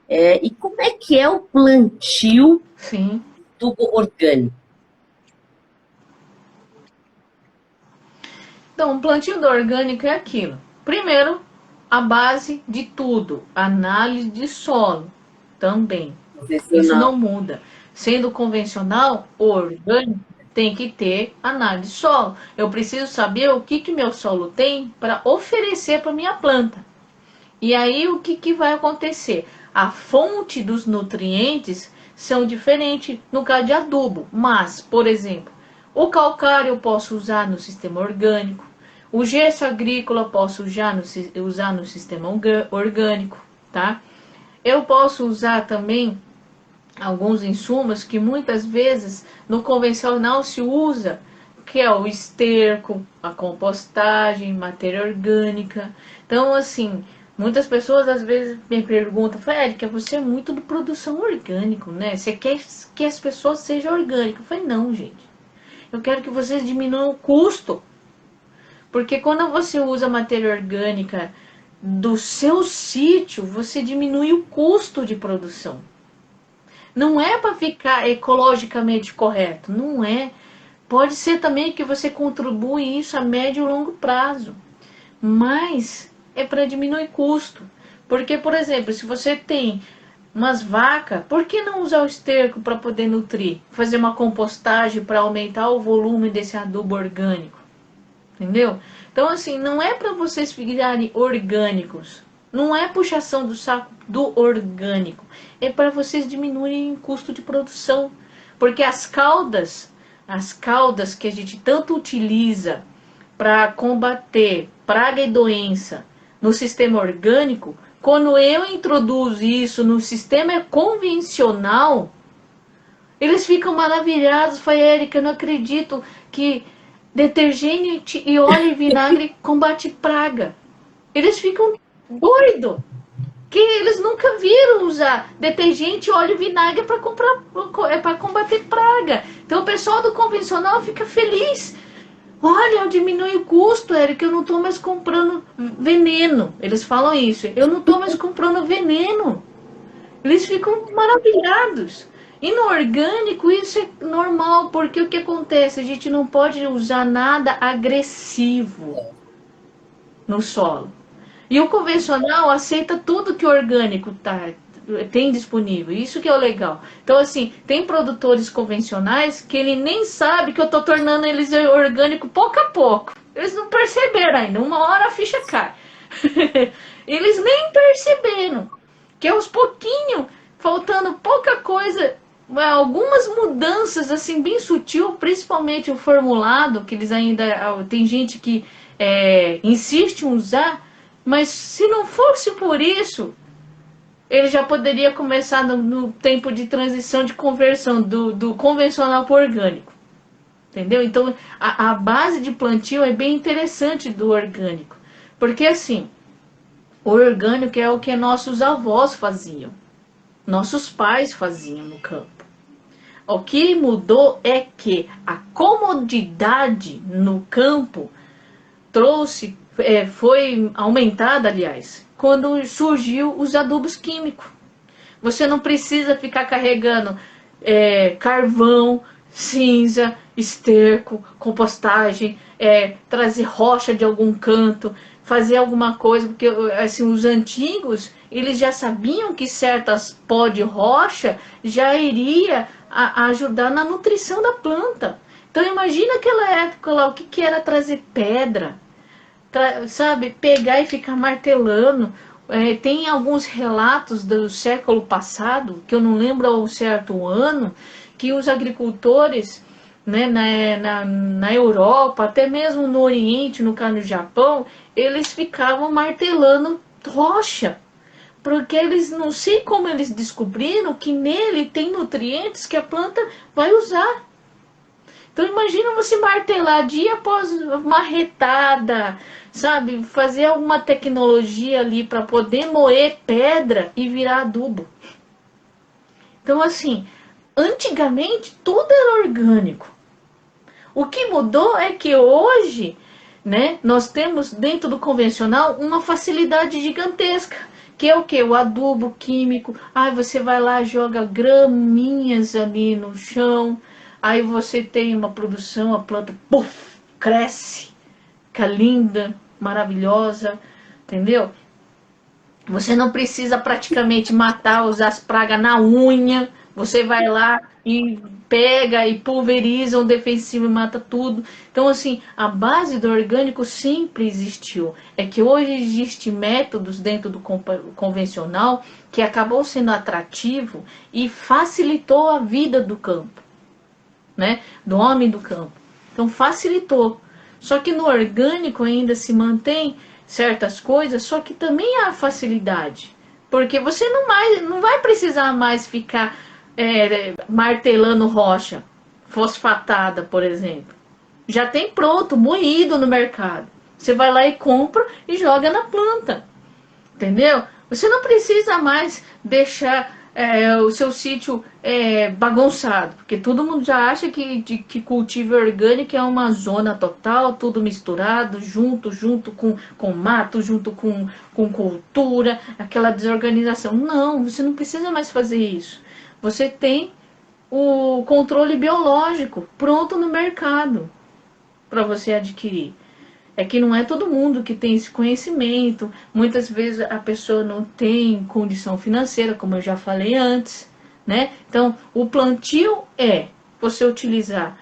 E como é que é o plantio Sim. do orgânico? Então, o plantio do orgânico é aquilo. Primeiro, a base de tudo, análise de solo também. Isso Profissional. não muda. Sendo convencional, orgânico tem que ter análise de solo. Eu preciso saber o que meu solo tem para oferecer para minha planta. E aí o que vai acontecer? A fonte dos nutrientes são diferentes no caso de adubo, mas, por exemplo, o calcário eu posso usar no sistema orgânico, o gesso agrícola eu posso usar no sistema orgânico, tá? Eu posso usar também alguns insumos que muitas vezes no convencional se usa, que é o esterco, a compostagem, matéria orgânica. Então, assim, muitas pessoas às vezes me perguntam, Érica, você é muito de produção orgânica, né? Você quer que as pessoas sejam orgânicas? Eu falei, não, gente. Eu quero que vocês diminuam o custo. Porque quando você usa matéria orgânica do seu sítio, você diminui o custo de produção. Não é para ficar ecologicamente correto, não é. Pode ser também que você contribui isso a médio e longo prazo, mas é para diminuir custo. Porque, por exemplo, se você tem umas vacas, por que não usar o esterco para poder nutrir? Fazer uma compostagem para aumentar o volume desse adubo orgânico, entendeu? Então, assim, não é para vocês virarem orgânicos. Não é puxação do saco do orgânico. É para vocês diminuírem o custo de produção. Porque as caudas que a gente tanto utiliza para combater praga e doença no sistema orgânico, quando eu introduzo isso no sistema convencional, eles ficam maravilhados. Falei, Érica, eu não acredito que detergente e óleo e vinagre combate praga. Eles ficam doidos. Que eles nunca viram usar detergente, óleo e vinagre para combater praga. Então o pessoal do convencional fica feliz. Olha, eu diminui o custo, Érica, eu não estou mais comprando veneno. Eles falam isso. Eu não estou mais comprando veneno. Eles ficam maravilhados. E no orgânico isso é normal, porque o que acontece? A gente não pode usar nada agressivo no solo. E o convencional aceita tudo que o orgânico tem disponível. Isso que é o legal. Então, assim, tem produtores convencionais que ele nem sabe que eu estou tornando eles orgânico pouco a pouco. Eles não perceberam ainda. Uma hora a ficha cai. Eles nem perceberam que aos pouquinho, faltando pouca coisa, algumas mudanças assim bem sutil, principalmente o formulado, que eles ainda tem gente que insiste em usar, mas se não fosse por isso, ele já poderia começar no tempo de transição de conversão do convencional para o orgânico. Entendeu? Então a base de plantio é bem interessante do orgânico. Porque assim, o orgânico é o que nossos avós faziam. Nossos pais faziam no campo. O que mudou é que a comodidade no campo foi aumentada, aliás, quando surgiu os adubos químicos. Você não precisa ficar carregando carvão, cinza, esterco, compostagem, trazer rocha de algum canto, fazer alguma coisa, porque assim, os antigos eles já sabiam que certas pó de rocha já iria ajudar na nutrição da planta. Então imagina aquela época lá, o que era trazer pedra, sabe, pegar e ficar martelando. Tem alguns relatos do século passado, que eu não lembro ao certo ano, que os agricultores, né, na Europa, até mesmo no Oriente, no caso no Japão, eles ficavam martelando rocha, porque eles não sei como eles descobriram que nele tem nutrientes que a planta vai usar. Então imagina você martelar dia após marretada, sabe? Fazer alguma tecnologia ali para poder moer pedra e virar adubo. Então assim, antigamente tudo era orgânico. O que mudou é que hoje, né, nós temos dentro do convencional uma facilidade gigantesca, que é o que? O adubo químico. Aí você vai lá, joga graminhas ali no chão, aí você tem uma produção, a planta, puff, cresce, fica linda, maravilhosa, entendeu? Você não precisa praticamente matar, usar as pragas na unha. Você vai lá e pega e pulveriza um defensivo e mata tudo. Então, assim, a base do orgânico sempre existiu. É que hoje existem métodos dentro do convencional que acabou sendo atrativo e facilitou a vida do campo, né? Do homem do campo. Então, facilitou. Só que no orgânico ainda se mantém certas coisas, só que também há facilidade. Porque você não vai precisar mais ficar martelando rocha fosfatada, por exemplo. Já tem pronto, moído no mercado. Você vai lá e compra e joga na planta. Entendeu? Você não precisa mais deixar o seu sítio bagunçado, porque todo mundo já acha que cultivo orgânico é uma zona total, tudo misturado, junto com mato, junto com cultura, aquela desorganização. Não, você não precisa mais fazer isso. Você tem o controle biológico pronto no mercado para você adquirir. É que não é todo mundo que tem esse conhecimento. Muitas vezes a pessoa não tem condição financeira, como eu já falei antes, né? Então, o plantio é você utilizar.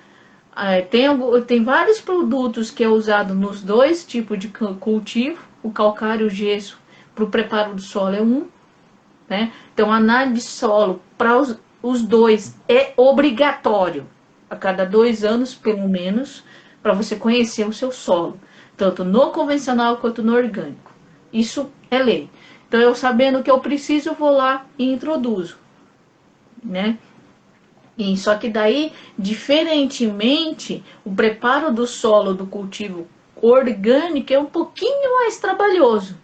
Tem vários produtos que é usado nos dois tipos de cultivo. O calcário e o gesso para o preparo do solo é um, né? Então, a análise de solo para os dois é obrigatório. A cada 2 anos, pelo menos, para você conhecer o seu solo, tanto no convencional quanto no orgânico. Isso é lei. Então, eu sabendo o que eu preciso, eu vou lá e introduzo, né? E só que daí, diferentemente, o preparo do solo do cultivo orgânico é um pouquinho mais trabalhoso,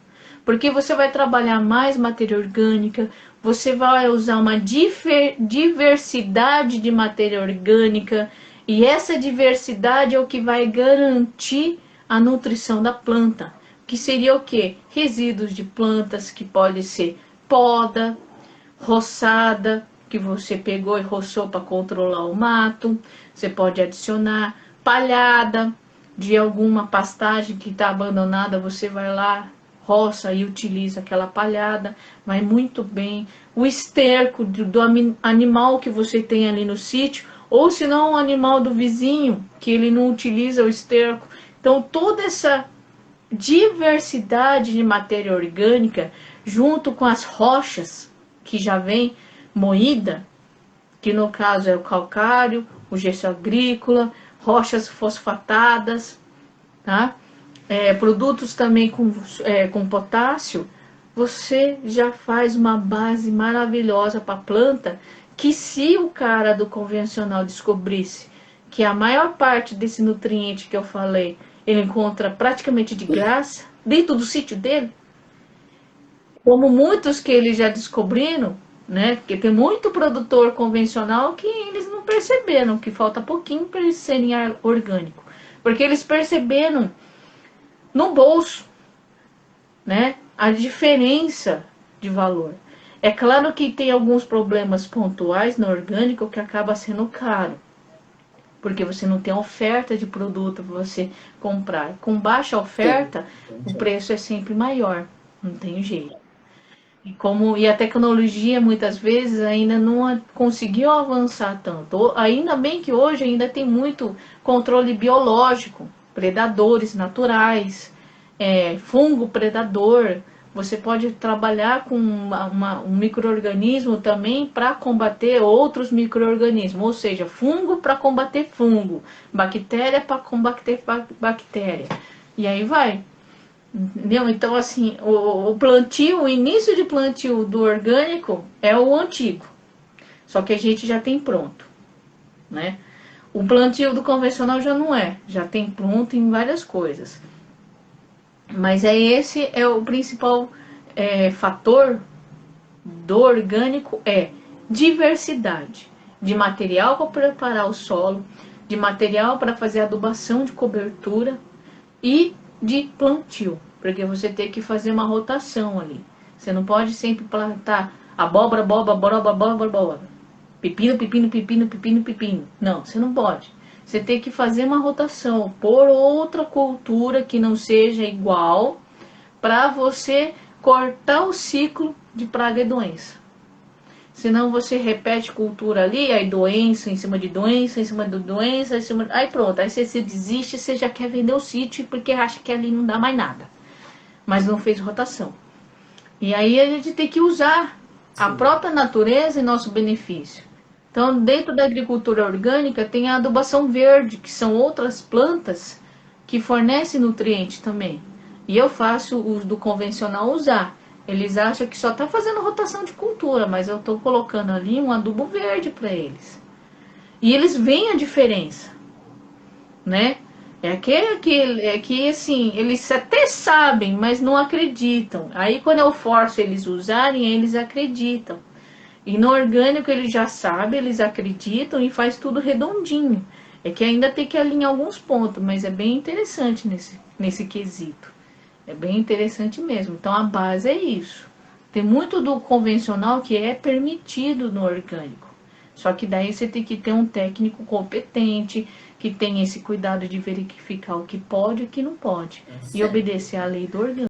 porque você vai trabalhar mais matéria orgânica, você vai usar uma diversidade de matéria orgânica, e essa diversidade é o que vai garantir a nutrição da planta, que seria o que? Resíduos de plantas, que pode ser poda, roçada, que você pegou e roçou para controlar o mato. Você pode adicionar palhada de alguma pastagem que está abandonada, você vai lá, roça e utiliza aquela palhada, vai muito bem. O esterco do animal que você tem ali no sítio, ou se não o animal do vizinho, que ele não utiliza o esterco. Então, toda essa diversidade de matéria orgânica, junto com as rochas que já vem moída, que no caso é o calcário, o gesso agrícola, rochas fosfatadas, tá? Produtos também com potássio, você já faz uma base maravilhosa para a planta, que se o cara do convencional descobrisse que a maior parte desse nutriente que eu falei, ele encontra praticamente de graça, dentro do sítio dele, como muitos que eles já descobriram, né? Porque tem muito produtor convencional que eles não perceberam, que falta pouquinho para eles serem orgânico. Porque eles perceberam no bolso, né? A diferença de valor. É claro que tem alguns problemas pontuais no orgânico que acaba sendo caro, porque você não tem oferta de produto para você comprar. Com baixa oferta, o preço é sempre maior, não tem jeito. E a tecnologia muitas vezes ainda não conseguiu avançar tanto. Ainda bem que hoje ainda tem muito controle biológico, predadores naturais, fungo predador. Você pode trabalhar com um micro-organismo também para combater outros micro-organismos, ou seja, fungo para combater fungo, bactéria para combater bactéria. E aí vai. Entendeu? Então, assim, o plantio, o início de plantio do orgânico é o antigo. Só que a gente já tem pronto, né? O plantio do convencional já não é. Já tem pronto em várias coisas. Mas esse é o principal fator do orgânico, diversidade de material para preparar o solo, de material para fazer adubação de cobertura e de plantio, porque você tem que fazer uma rotação ali, Você não pode sempre plantar abóbora, abóbora, abóbora, abóbora, abóbora. Pepino, pepino, pepino, pepino, pepino. Não, você não pode. Você tem que fazer uma rotação, por outra cultura que não seja igual, para você cortar o ciclo de praga e doença. Senão você repete cultura ali, aí doença em cima de doença, em cima de doença, em cima... Aí pronto, aí você desiste, você já quer vender o sítio porque acha que ali não dá mais nada. Mas não fez rotação. E aí a gente tem que usar a própria natureza em nosso benefício. Então, dentro da agricultura orgânica, tem a adubação verde, que são outras plantas que fornecem nutrientes também. E eu faço uso do convencional usar. Eles acham que só está fazendo rotação de cultura, mas eu estou colocando ali um adubo verde para eles. E eles veem a diferença, né? É que assim, eles até sabem, mas não acreditam. Aí quando eu forço eles usarem, eles acreditam. E no orgânico eles já sabem, eles acreditam e faz tudo redondinho. É que ainda tem que alinhar alguns pontos, mas é bem interessante nesse quesito. É bem interessante mesmo. Então a base é isso. Tem muito do convencional que é permitido no orgânico. Só que daí você tem que ter um técnico competente, que tenha esse cuidado de verificar o que pode e o que não pode. E obedecer à lei do orgânico.